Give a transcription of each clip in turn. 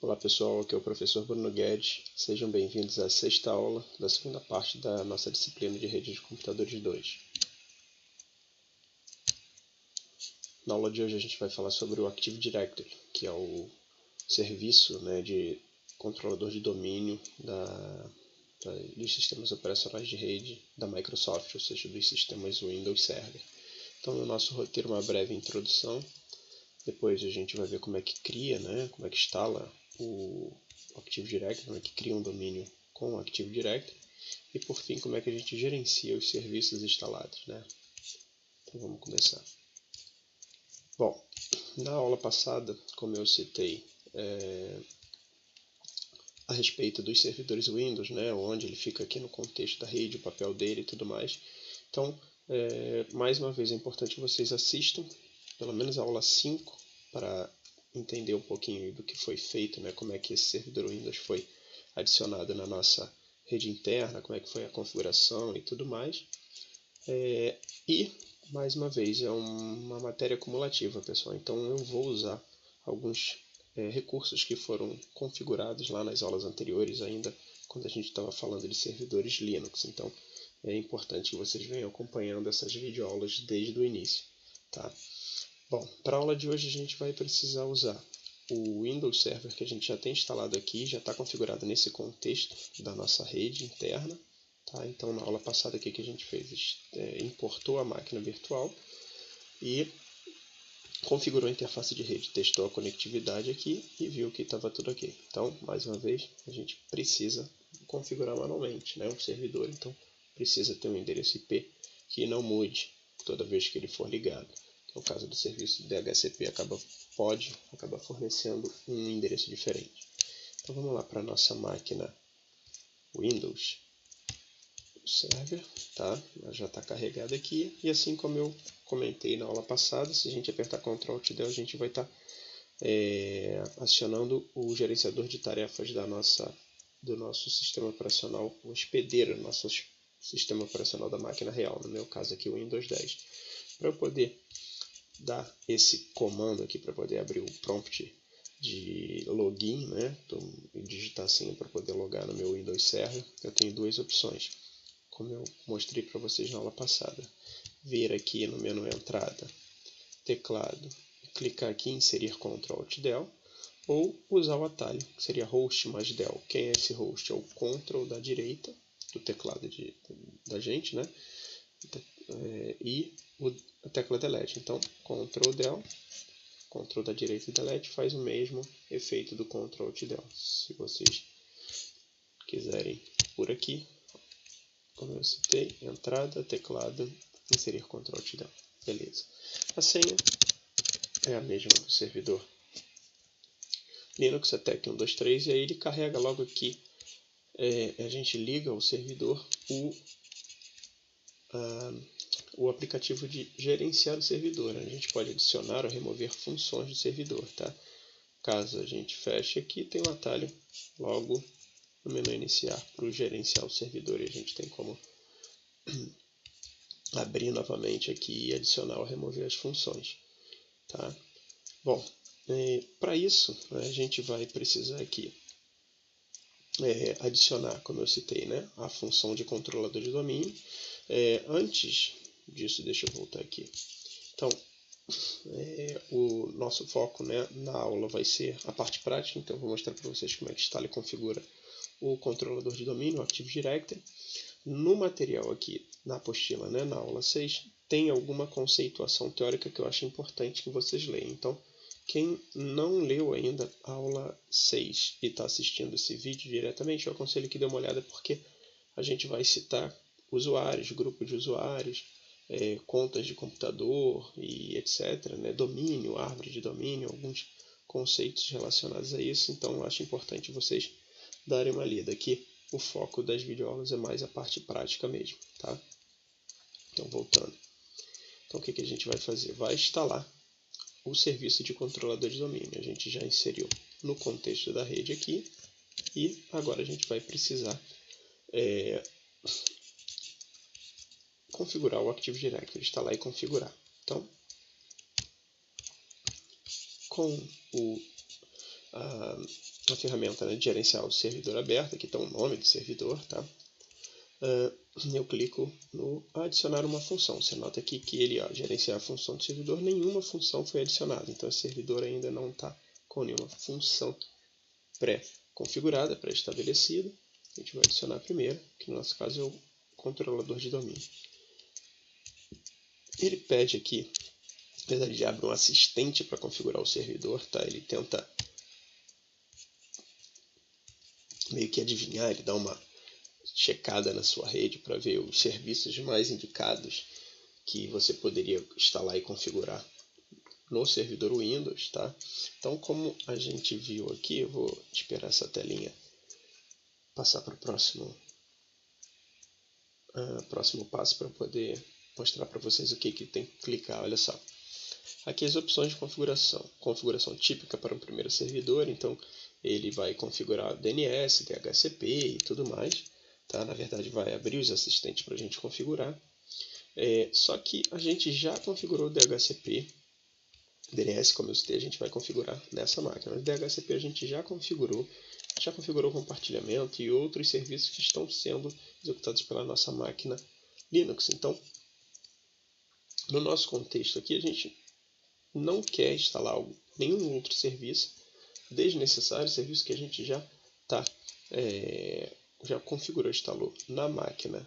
Olá pessoal, aqui é o professor Bruno Guedes. Sejam bem-vindos à sexta aula da segunda parte da nossa disciplina de rede de computadores 2. Na aula de hoje a gente vai falar sobre o Active Directory, que é o serviço de controlador de domínio dos sistemas operacionais de rede da Microsoft, ou seja, dos sistemas Windows Server. Então, no nosso roteiro, uma breve introdução. Depois a gente vai ver como é que cria, como é que instala o Active Directory, como é que cria um domínio com o Active Directory. E por fim, como é que a gente gerencia os serviços instalados. Então vamos começar. Bom, na aula passada, como eu citei a respeito dos servidores Windows, onde ele fica aqui no contexto da rede, o papel dele e tudo mais. Então, mais uma vez, é importante vocês assistam pelo menos a aula 5 para entender um pouquinho do que foi feito, como é que esse servidor Windows foi adicionado na nossa rede interna, como é que foi a configuração e tudo mais. E, mais uma vez, é uma matéria cumulativa, pessoal. Então, eu vou usar alguns recursos que foram configurados lá nas aulas anteriores, ainda quando a gente estava falando de servidores Linux. Então, é importante que vocês venham acompanhando essas videoaulas desde o início. Tá? Bom, para a aula de hoje a gente vai precisar usar o Windows Server que a gente já tem instalado aqui, já está configurado nesse contexto da nossa rede interna. Tá? Então, na aula passada, o que a gente fez? Importou a máquina virtual e configurou a interface de rede, testou a conectividade aqui e viu que estava tudo ok. Então, mais uma vez, a gente precisa configurar manualmente um servidor, então precisa ter um endereço IP que não mude toda vez que ele for ligado. No caso do serviço DHCP, pode acabar fornecendo um endereço diferente. Então vamos lá para a nossa máquina Windows Server, tá? Ela já está carregada aqui, e assim como eu comentei na aula passada, se a gente apertar Ctrl Alt Del, a gente vai estar acionando o gerenciador de tarefas do nosso sistema operacional, o hospedeiro do nosso sistema operacional da máquina real, no meu caso aqui o Windows 10. Para eu poder dar esse comando aqui, para poder abrir o prompt de login, e digitar a senha para poder logar no meu Windows Server, eu tenho duas opções, como eu mostrei para vocês na aula passada. Vir aqui no menu entrada, teclado, clicar aqui em inserir Ctrl Alt Del, ou usar o atalho, que seria host mais del. Quem é esse host? É o Ctrl da direita do teclado da gente, e a tecla delete. Então, Ctrl Del, Ctrl da direita e delete faz o mesmo efeito do Ctrl Alt Del. Se vocês quiserem por aqui, como eu citei, entrada, teclado, inserir Ctrl Alt Del. Beleza. A senha é a mesma do servidor Linux, até que 123, e aí ele carrega logo aqui. A gente liga ao servidor o aplicativo de gerenciar o servidor. A gente pode adicionar ou remover funções do servidor. Tá? Caso a gente feche aqui, tem um atalho logo no menu iniciar para gerenciar o servidor, e a gente tem como abrir novamente aqui e adicionar ou remover as funções. Tá? Bom, para isso a gente vai precisar aqui adicionar, como eu citei, a função de controlador de domínio. Antes disso, deixa eu voltar aqui. Então, o nosso foco na aula vai ser a parte prática, então eu vou mostrar para vocês como é que instala e configura o controlador de domínio, o Active Directory. No material aqui, na apostila, na aula 6, tem alguma conceituação teórica que eu acho importante que vocês leiam. Então, quem não leu ainda a aula 6 e está assistindo esse vídeo diretamente, eu aconselho que dê uma olhada, porque a gente vai citar usuários, grupos de usuários, contas de computador e etc. Domínio, árvore de domínio, alguns conceitos relacionados a isso. Então, eu acho importante vocês darem uma lida. Aqui, o foco das videoaulas é mais a parte prática mesmo. Tá? Então, voltando. Então, o que a gente vai fazer? Vai instalar o serviço de controlador de domínio. A gente já inseriu no contexto da rede aqui, e agora a gente vai precisar configurar o Active Directory, instalar e configurar. Então, com a ferramenta, né, de gerenciar o servidor aberto. Aqui está o nome do servidor, tá? Eu clico no adicionar uma função. Você nota aqui que ele, gerenciar a função do servidor, nenhuma função foi adicionada. Então, esse servidor ainda não está com nenhuma função pré-configurada, pré-estabelecida. A gente vai adicionar a primeira, que no nosso caso é o controlador de domínio. Ele pede aqui, apesar de abrir um assistente para configurar o servidor, tá? Ele tenta meio que adivinhar, ele dá uma checada na sua rede para ver os serviços mais indicados que você poderia instalar e configurar no servidor Windows, tá? Então, como a gente viu aqui, eu vou esperar essa telinha passar para o próximo passo para poder mostrar para vocês o que tem que clicar. Olha só, aqui as opções de configuração típica para o primeiro servidor. Então ele vai configurar DNS, DHCP e tudo mais, tá? Na verdade vai abrir os assistentes para a gente configurar, só que a gente já configurou o DHCP. DNS, como eu citei, a gente vai configurar nessa máquina, mas DHCP a gente já configurou compartilhamento e outros serviços que estão sendo executados pela nossa máquina Linux. Então, no nosso contexto aqui, a gente não quer instalar nenhum outro serviço desnecessário, serviço que a gente já configurou, instalou na máquina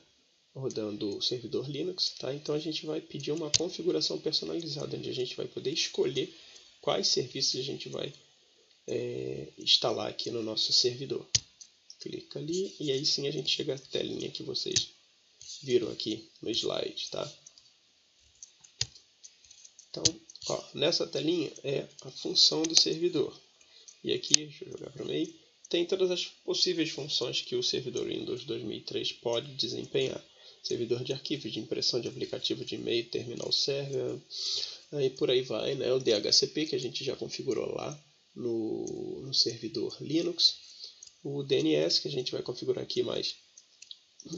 rodando o servidor Linux, tá? Então a gente vai pedir uma configuração personalizada, onde a gente vai poder escolher quais serviços a gente vai instalar aqui no nosso servidor. Clica ali e aí sim a gente chega à telinha que vocês viram aqui no slide, tá? Então, nessa telinha é a função do servidor. E aqui, deixa eu jogar para o meio, tem todas as possíveis funções que o servidor Windows 2003 pode desempenhar. Servidor de arquivos, de impressão de aplicativo de e-mail, terminal server, aí por aí vai, né? O DHCP que a gente já configurou lá no servidor Linux, o DNS que a gente vai configurar aqui, mas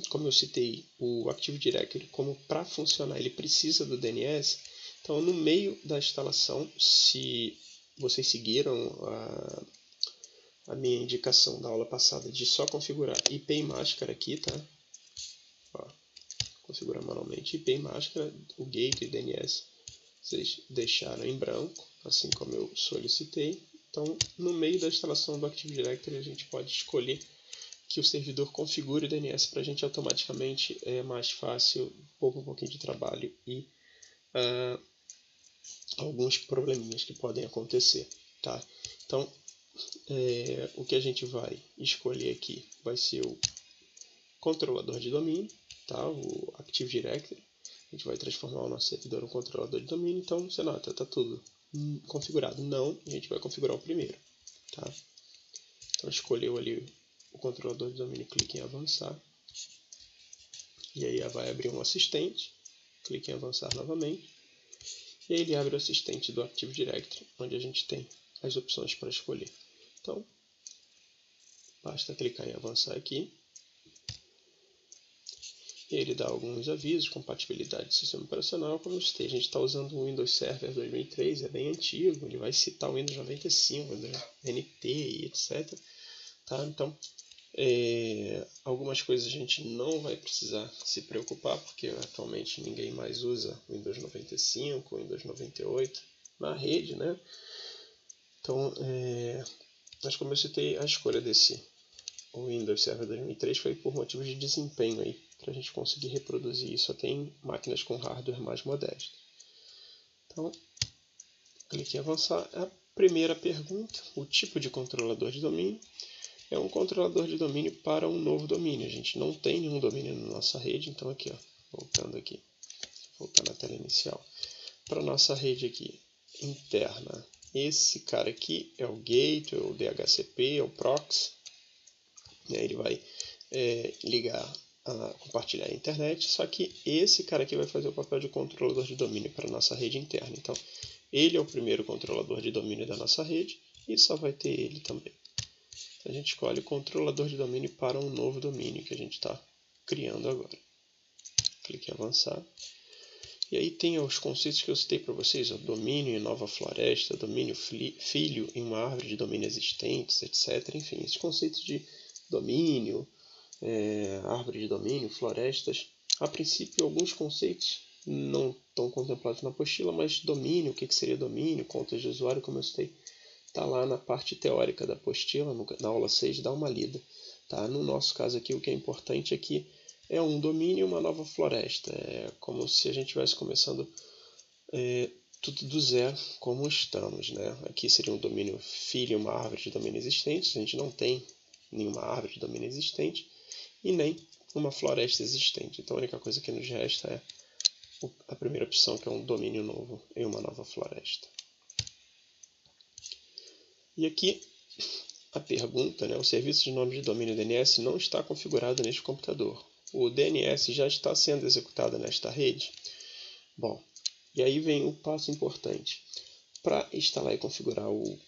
como eu citei, o Active Directory, como para funcionar ele precisa do DNS, então no meio da instalação, se vocês seguiram a minha indicação da aula passada de só configurar IP e máscara aqui, tá? Configurar manualmente IP e máscara, o gateway DNS vocês deixaram em branco, assim como eu solicitei. Então, no meio da instalação do Active Directory, a gente pode escolher que o servidor configure o DNS para a gente automaticamente. É mais fácil, poupa um pouquinho de trabalho e alguns probleminhas que podem acontecer, tá? Então, o que a gente vai escolher aqui vai ser o controlador de domínio, tá? O Active Directory. A gente vai transformar o nosso servidor em um controlador de domínio. Então, você nota, está tudo configurado. Não, a gente vai configurar o primeiro, tá? Então, escolheu ali o controlador de domínio, clique em avançar. E aí vai abrir um assistente, clique em avançar novamente. E aí ele abre o assistente do Active Directory, onde a gente tem as opções para escolher. Então, basta clicar em avançar aqui. E ele dá alguns avisos, compatibilidade de sistema operacional. Como eu citei, a gente está usando o Windows Server 2003, é bem antigo, ele vai citar o Windows 95, Windows NT e etc. Tá? Então, algumas coisas a gente não vai precisar se preocupar, porque atualmente ninguém mais usa Windows 95, Windows 98 na rede, né? Então, mas como eu citei, a escolha desse Windows Server 2003 foi por motivos de desempenho aí, para a gente conseguir reproduzir isso até em máquinas com hardware mais modesto. Então, clique em avançar. A primeira pergunta, o tipo de controlador de domínio. É um controlador de domínio para um novo domínio. A gente não tem nenhum domínio na nossa rede, então aqui, voltando à tela inicial. Para a nossa rede aqui interna, esse cara aqui é o gateway, o DHCP, é o proxy. Ele vai compartilhar a internet, só que esse cara aqui vai fazer o papel de controlador de domínio para a nossa rede interna. Então, ele é o primeiro controlador de domínio da nossa rede e só vai ter ele também. A gente escolhe o controlador de domínio para um novo domínio que a gente está criando agora. Clique em avançar. E aí tem os conceitos que eu citei para vocês, o domínio em nova floresta, domínio filho em uma árvore de domínio existentes, etc. Enfim, esses conceitos de domínio, árvore de domínio, florestas. A princípio, alguns conceitos não estão contemplados na apostila, mas domínio, o que seria domínio, contas de usuário, como eu citei, está lá na parte teórica da apostila, na aula 6, dá uma lida. Tá? No nosso caso aqui, o que é importante aqui é um domínio e uma nova floresta. É como se a gente estivesse começando tudo do zero, como estamos. Né? Aqui seria um domínio filho e uma árvore de domínio existente. A gente não tem nenhuma árvore de domínio existente e nem uma floresta existente. Então a única coisa que nos resta é a primeira opção, que é um domínio novo e uma nova floresta. E aqui a pergunta, o serviço de nome de domínio DNS não está configurado neste computador. O DNS já está sendo executado nesta rede? Bom, e aí vem o passo importante. Para instalar e configurar o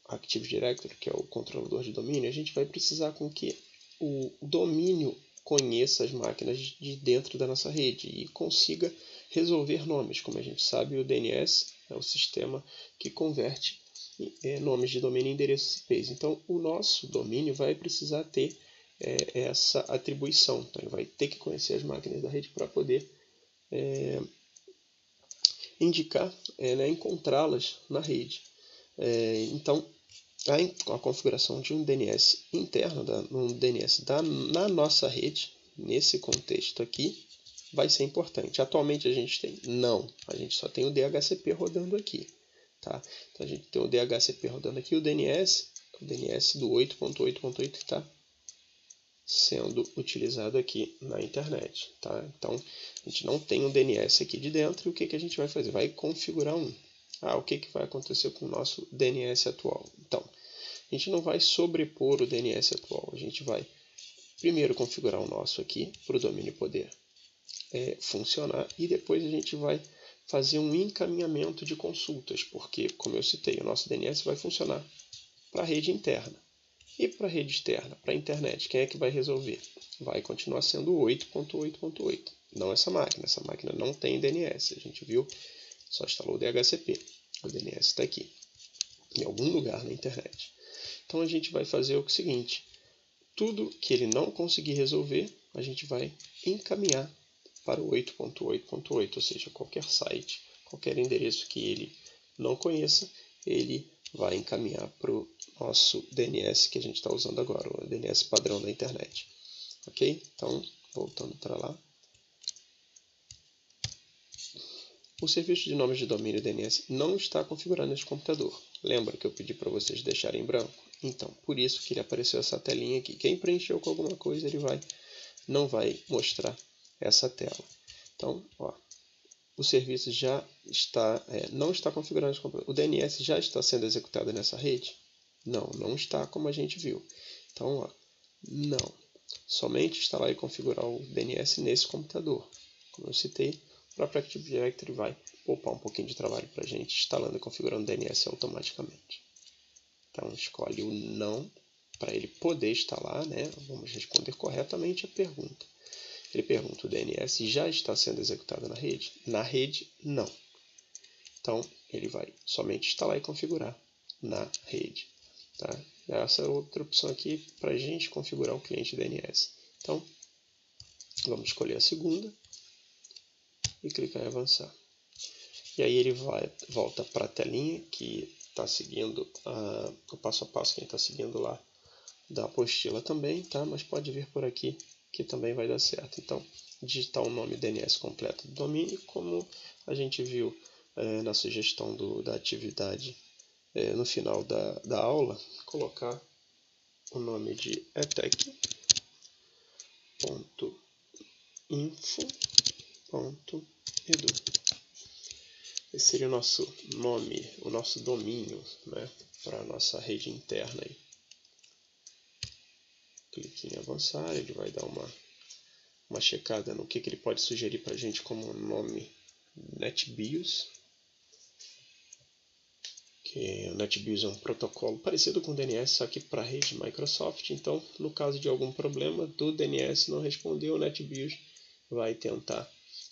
Active Directory, que é o controlador de domínio, a gente vai precisar com que o domínio conheça as máquinas de dentro da nossa rede e consiga resolver nomes. Como a gente sabe, o DNS é o sistema que converte nomes de domínio em endereços IPs. Então, o nosso domínio vai precisar ter essa atribuição. Então, ele vai ter que conhecer as máquinas da rede para poder indicar, encontrá-las na rede. Então, a configuração de um DNS interno, um DNS na nossa rede, nesse contexto aqui, vai ser importante. Atualmente a gente tem? Não, a gente só tem o DHCP rodando aqui. Tá? Então a gente tem o DHCP rodando aqui, o DNS do 8.8.8 está sendo utilizado aqui na internet. Tá? Então a gente não tem um DNS aqui de dentro, e o que a gente vai fazer? Vai configurar um. O que vai acontecer com o nosso DNS atual? Então, a gente não vai sobrepor o DNS atual, a gente vai primeiro configurar o nosso aqui, para o domínio poder funcionar, e depois a gente vai fazer um encaminhamento de consultas, porque, como eu citei, o nosso DNS vai funcionar para a rede interna. E para a rede externa, para a internet, quem é que vai resolver? Vai continuar sendo 8.8.8, não essa máquina. Essa máquina não tem DNS, a gente viu, só instalou o DHCP. O DNS está aqui, em algum lugar na internet. Então a gente vai fazer o seguinte, tudo que ele não conseguir resolver, a gente vai encaminhar para o 8.8.8, ou seja, qualquer site, qualquer endereço que ele não conheça, ele vai encaminhar para o nosso DNS que a gente está usando agora, o DNS padrão da internet. Ok? Então, voltando para lá. O serviço de nomes de domínio DNS não está configurado neste computador. Lembra que eu pedi para vocês deixarem em branco? Então, por isso que ele apareceu essa telinha aqui. Quem preencheu com alguma coisa, ele não vai mostrar essa tela. Então, o serviço já está, não está configurado nesse computador. O DNS já está sendo executado nessa rede? Não está, como a gente viu. Então, não. Somente instalar e configurar o DNS nesse computador. Como eu citei, o próprio Active Directory vai poupar um pouquinho de trabalho para a gente, instalando e configurando o DNS automaticamente. Então, escolhe o não para ele poder instalar, Vamos responder corretamente a pergunta. Ele pergunta, o DNS já está sendo executado na rede? Na rede, não. Então, ele vai somente instalar e configurar na rede. Tá? Essa é outra opção aqui para a gente configurar o cliente DNS. Então, vamos escolher a segunda e clicar em avançar. E aí ele volta para a telinha que está seguindo o passo a passo que a gente está seguindo lá da apostila também, tá? Mas pode vir por aqui que também vai dar certo. Então, digitar o nome DNS completo do domínio, como a gente viu na sugestão da atividade no final da aula, colocar o nome de etec.info.edu. Esse seria o nosso nome, o nosso domínio, para a nossa rede interna. Aí. Clique em avançar, ele vai dar uma checada no que ele pode sugerir para a gente como nome NetBIOS. Que o NetBIOS é um protocolo parecido com o DNS, só que para a rede Microsoft. Então, no caso de algum problema do DNS não responder, o NetBIOS vai tentar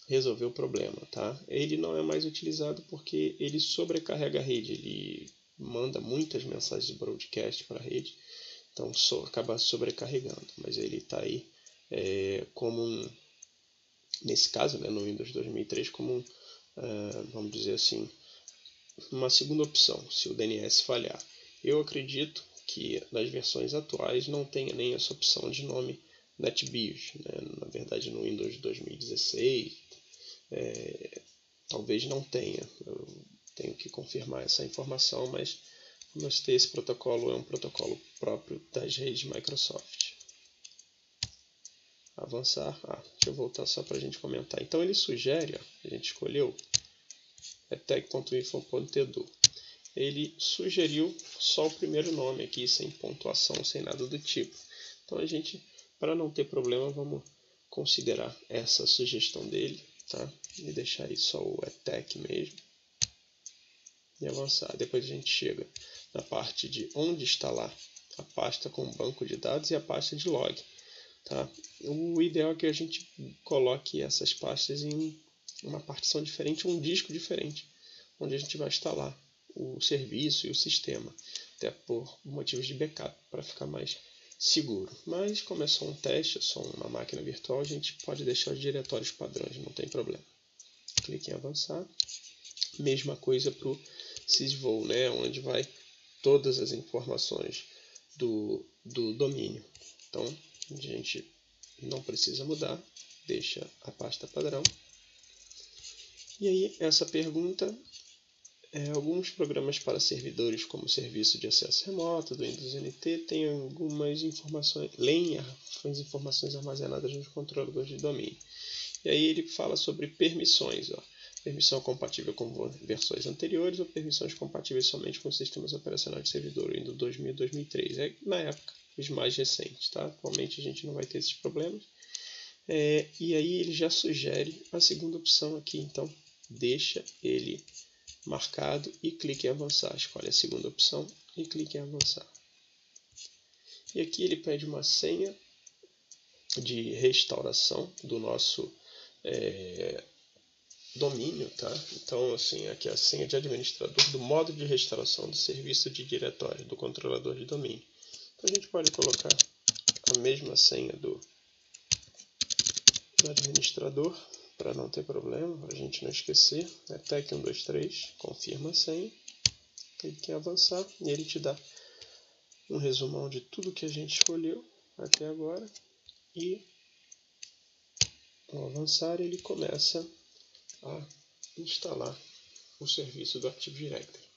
resolveu o problema, tá? Ele não é mais utilizado porque ele sobrecarrega a rede, ele manda muitas mensagens de broadcast para a rede, então acaba sobrecarregando, mas ele está aí como nesse caso, né, no Windows 2003, como vamos dizer assim, uma segunda opção, se o DNS falhar. Eu acredito que nas versões atuais não tenha nem essa opção de nome NetBIOS, né? Na verdade no Windows 2016 talvez não tenha, eu tenho que confirmar essa informação, mas como eu citei, esse protocolo é um protocolo próprio das redes Microsoft. Avançar, deixa eu voltar só para a gente comentar. Então ele sugere, a gente escolheu etec.info.edu. Ele sugeriu só o primeiro nome aqui, sem pontuação, sem nada do tipo. Então a gente, para não ter problema, vamos considerar essa sugestão dele, tá? E deixar aí só o etec mesmo. E avançar. Depois a gente chega na parte de onde instalar a pasta com banco de dados e a pasta de log. Tá? O ideal é que a gente coloque essas pastas em uma partição diferente, um disco diferente, onde a gente vai instalar o serviço e o sistema, até por motivos de backup, para ficar mais seguro. Mas como é só um teste, é só uma máquina virtual, a gente pode deixar os diretórios padrões, não tem problema. Clique em avançar. Mesma coisa para o sysvol, né, onde vai todas as informações do domínio. Então, a gente não precisa mudar, deixa a pasta padrão. E aí, essa pergunta, alguns programas para servidores, como o serviço de acesso remoto do Windows NT, tem algumas informações, leem as informações armazenadas nos controladores de domínio. E aí ele fala sobre permissões, permissão compatível com versões anteriores ou permissões compatíveis somente com sistemas operacionais de servidor Windows 2000 e 2003. Na época, os mais recentes, tá? Atualmente a gente não vai ter esses problemas. E aí ele já sugere a segunda opção aqui, então deixa ele marcado e clique em avançar. Escolhe a segunda opção e clique em avançar. E aqui ele pede uma senha de restauração do nosso domínio, tá? Então, assim, aqui é a senha de administrador do modo de restauração do serviço de diretório do controlador de domínio. Então, a gente pode colocar a mesma senha do administrador, para não ter problema, para a gente não esquecer. etec123, confirma a senha, clique em avançar e ele te dá um resumão de tudo que a gente escolheu até agora. E ao avançar, ele começa a instalar o serviço do Active Directory.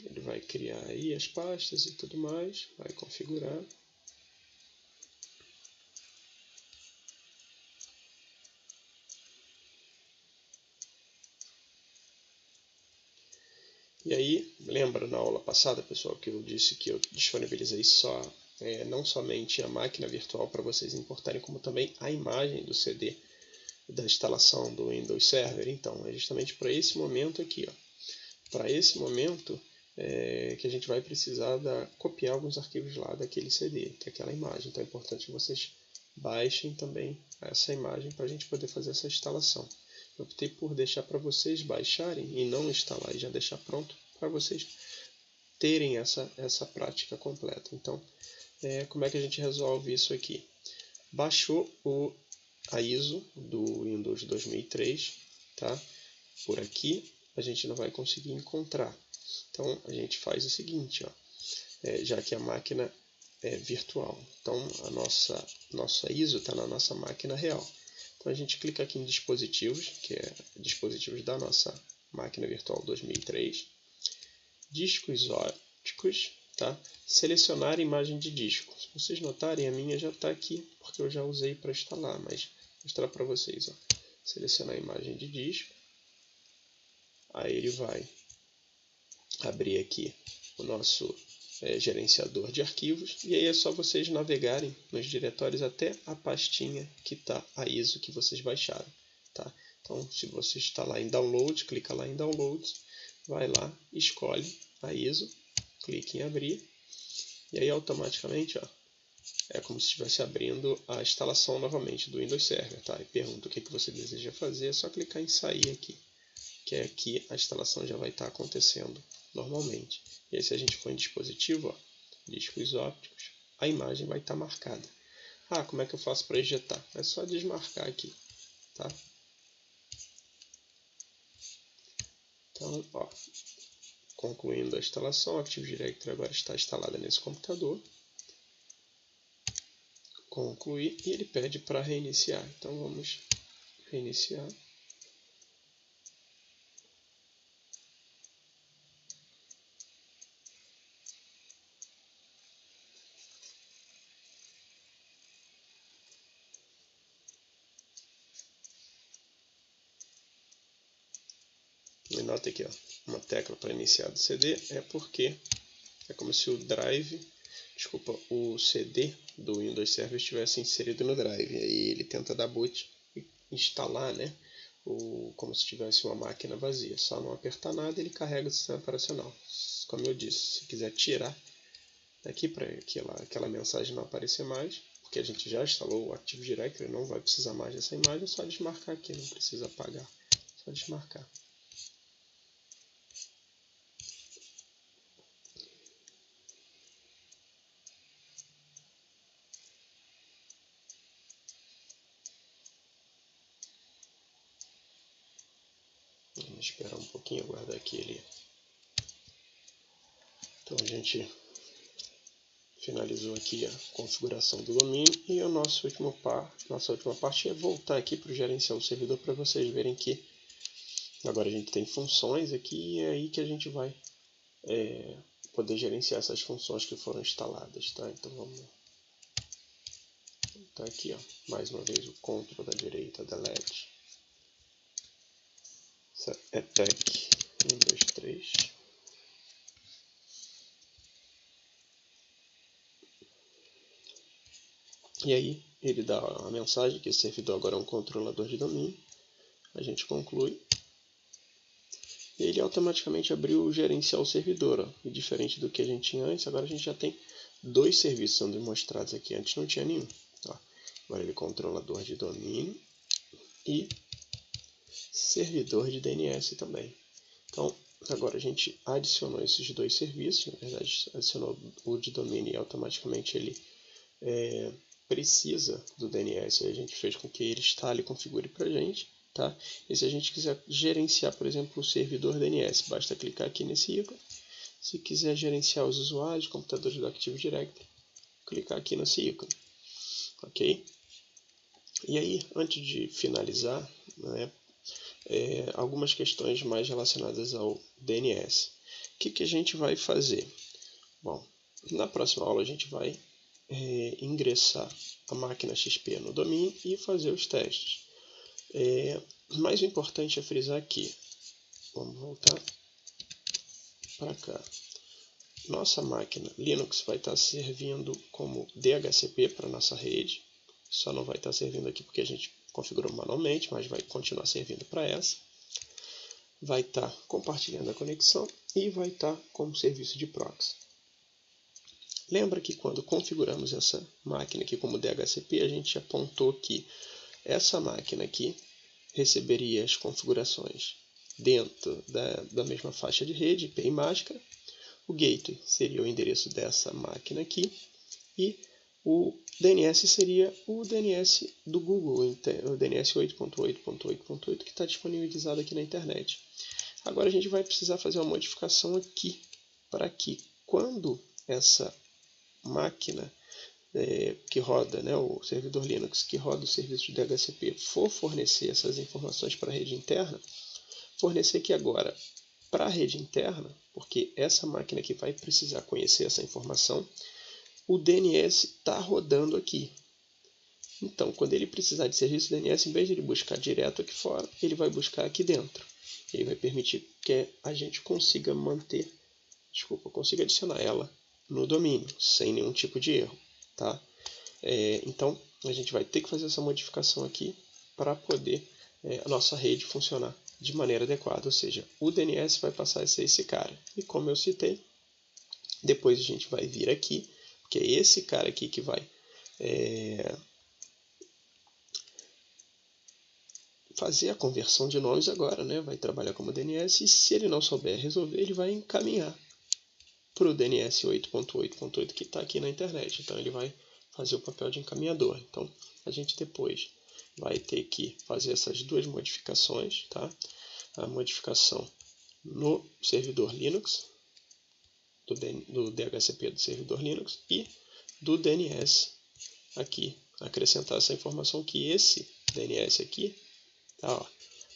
Ele vai criar aí as pastas e tudo mais, vai configurar. E aí, lembra na aula passada, pessoal, que eu disse que eu disponibilizei não somente a máquina virtual para vocês importarem, como também a imagem do CD da instalação do Windows Server. Então, é justamente para esse momento aqui, para esse momento que a gente vai precisar copiar alguns arquivos lá daquele CD, daquela imagem. Então, é importante que vocês baixem também essa imagem para a gente poder fazer essa instalação. Eu optei por deixar para vocês baixarem e não instalar e já deixar pronto para vocês terem essa prática completa. Então, como é que a gente resolve isso aqui? Baixou a ISO do Windows 2003, tá? Por aqui a gente não vai conseguir encontrar. Então, a gente faz o seguinte, já que a máquina é virtual. Então, a nossa ISO está na nossa máquina real. Então, a gente clica aqui em dispositivos, que é dispositivos da nossa máquina virtual 2003. Discos ópticos, tá? Selecionar imagem de disco. Se vocês notarem, a minha já está aqui, porque eu já usei para instalar, mas vou mostrar para vocês. Selecionar a imagem de disco. Aí ele vai abrir aqui o nosso gerenciador de arquivos, e aí é só vocês navegarem nos diretórios até a pastinha que está a ISO que vocês baixaram, tá? Então, se você está lá em Download, clica lá em Downloads, vai lá, escolhe a ISO, clique em abrir, e aí automaticamente é como se estivesse abrindo a instalação novamente do Windows Server, tá? E pergunta o que você deseja fazer, é só clicar em sair aqui, que é aqui a instalação já vai estar acontecendo normalmente. E aí se a gente for em dispositivo, ó, discos ópticos, a imagem vai estar marcada. Ah, como é que eu faço para ejetar? É só desmarcar aqui, tá? Então, ó, concluindo a instalação, a Active Directory agora está instalada nesse computador. Concluir e ele pede para reiniciar. Então vamos reiniciar. E nota aqui, ó, uma tecla para iniciar do CD é porque é como se o drive, desculpa, o CD do Windows Server estivesse inserido no drive. E aí ele tenta dar boot e instalar, né, como se tivesse uma máquina vazia. Só não apertar nada ele carrega o sistema operacional. Como eu disse, se quiser tirar daqui para aquela mensagem não aparecer mais, porque a gente já instalou o Active Directory, não vai precisar mais dessa imagem, é só desmarcar aqui, não precisa apagar, só desmarcar. Vamos esperar um pouquinho, aguardar aqui ele. Então a gente finalizou aqui a configuração do domínio e a nossa última parte é voltar aqui para o gerenciar o servidor para vocês verem que agora a gente tem funções aqui e é aí que a gente vai poder gerenciar essas funções que foram instaladas, tá? Então vamos tá aqui, ó, mais uma vez o Ctrl da direita, Delete, EPEC 1, 2, 3. E aí ele dá a mensagem que esse servidor agora é um controlador de domínio. A gente conclui. E ele automaticamente abriu o gerenciar o servidor. Ó. E diferente do que a gente tinha antes, agora a gente já tem 2 serviços sendo mostrados aqui. Antes não tinha nenhum. Ó. Agora ele é controlador de domínio e servidor de DNS também. Então, agora a gente adicionou esses 2 serviços. Na verdade, adicionou o de domínio e automaticamente ele precisa do DNS. A gente fez com que ele instale e configure para a gente. Tá? E se a gente quiser gerenciar, por exemplo, o servidor DNS, basta clicar aqui nesse ícone. Se quiser gerenciar os usuários, computadores do Active Directory, clicar aqui nesse ícone. Ok? E aí, antes de finalizar, né, algumas questões mais relacionadas ao DNS. O que a gente vai fazer? Bom, na próxima aula a gente vai ingressar a máquina XP no domínio e fazer os testes. Mas o importante é frisar aqui. Vamos voltar para cá. Nossa máquina Linux vai estar servindo como DHCP para nossa rede. Só não vai estar servindo aqui porque a gente configurou manualmente, mas vai continuar servindo para essa. Vai estar compartilhando a conexão e vai estar como serviço de proxy. Lembra que quando configuramos essa máquina aqui como DHCP, a gente apontou que essa máquina aqui receberia as configurações dentro da mesma faixa de rede, IP e máscara. O gateway seria o endereço dessa máquina aqui e o DNS seria o DNS do Google, o DNS 8.8.8.8 que está disponibilizado aqui na internet. Agora a gente vai precisar fazer uma modificação aqui para que quando essa máquina que roda, né, o servidor Linux que roda o serviço de DHCP for fornecer essas informações para a rede interna, fornecer aqui agora para a rede interna, porque essa máquina aqui vai precisar conhecer essa informação, o DNS está rodando aqui. Então, quando ele precisar de serviço DNS, em vez de ele buscar direto aqui fora, ele vai buscar aqui dentro. Ele vai permitir que a gente consiga consiga adicionar ela no domínio, sem nenhum tipo de erro. Tá? Então, a gente vai ter que fazer essa modificação aqui para poder a nossa rede funcionar de maneira adequada. Ou seja, o DNS vai passar a ser esse cara. E como eu citei, depois a gente vai vir aqui, porque é esse cara aqui que vai fazer a conversão de nomes agora, né? Vai trabalhar como DNS, e se ele não souber resolver, ele vai encaminhar para o DNS 8.8.8 que está aqui na internet. Então ele vai fazer o papel de encaminhador. Então a gente depois vai ter que fazer essas duas modificações, tá? A modificação no servidor Linux, do DHCP do servidor Linux, e do DNS aqui, acrescentar essa informação que esse DNS aqui, tá, ó,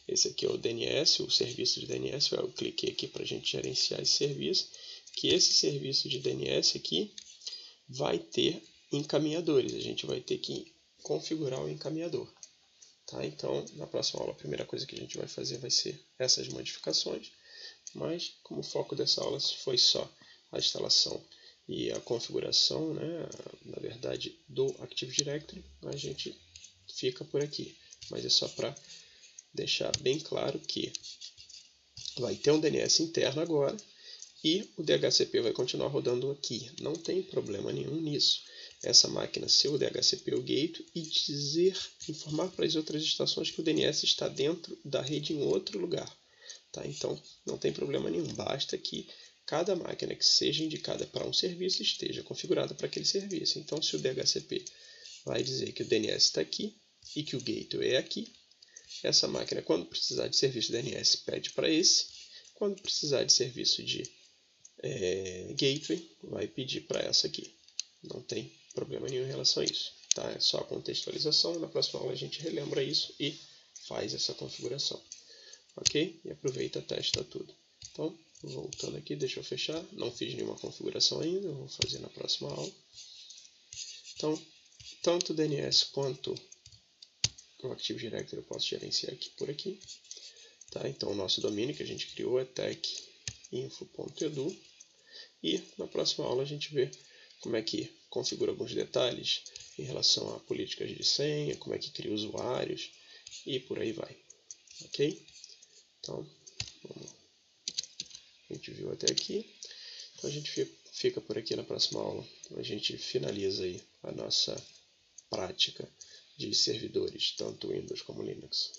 esse aqui é o DNS, o serviço de DNS, eu cliquei aqui para a gente gerenciar esse serviço, que esse serviço de DNS aqui vai ter encaminhadores, a gente vai ter que configurar o encaminhador. Tá? Então, na próxima aula, a primeira coisa que a gente vai fazer vai ser essas modificações, mas como o foco dessa aula foi só a instalação e a configuração, né, na verdade, do Active Directory, a gente fica por aqui. Mas é só para deixar bem claro que vai ter um DNS interno agora e o DHCP vai continuar rodando aqui. Não tem problema nenhum nisso. Essa máquina ser o DHCP o gateway e informar para as outras estações que o DNS está dentro da rede em outro lugar. Tá? Então, não tem problema nenhum. Basta que cada máquina que seja indicada para um serviço esteja configurada para aquele serviço. Então, se o DHCP vai dizer que o DNS está aqui e que o gateway é aqui, essa máquina, quando precisar de serviço de DNS, pede para esse. Quando precisar de serviço de gateway, vai pedir para essa aqui. Não tem problema nenhum em relação a isso. Tá? É só a contextualização. Na próxima aula a gente relembra isso e faz essa configuração. Ok? E aproveita e testa tudo. Então, voltando aqui, deixa eu fechar. Não fiz nenhuma configuração ainda, eu vou fazer na próxima aula. Então, tanto o DNS quanto o Active Directory eu posso gerenciar aqui por aqui. Tá? Então, o nosso domínio que a gente criou é techinfo.edu. E na próxima aula a gente vê como é que configura alguns detalhes em relação a políticas de senha, como é que cria usuários e por aí vai. Ok? Então, a gente viu até aqui. Então a gente fica por aqui na próxima aula. A gente finaliza aí a nossa prática de servidores, tanto Windows como Linux.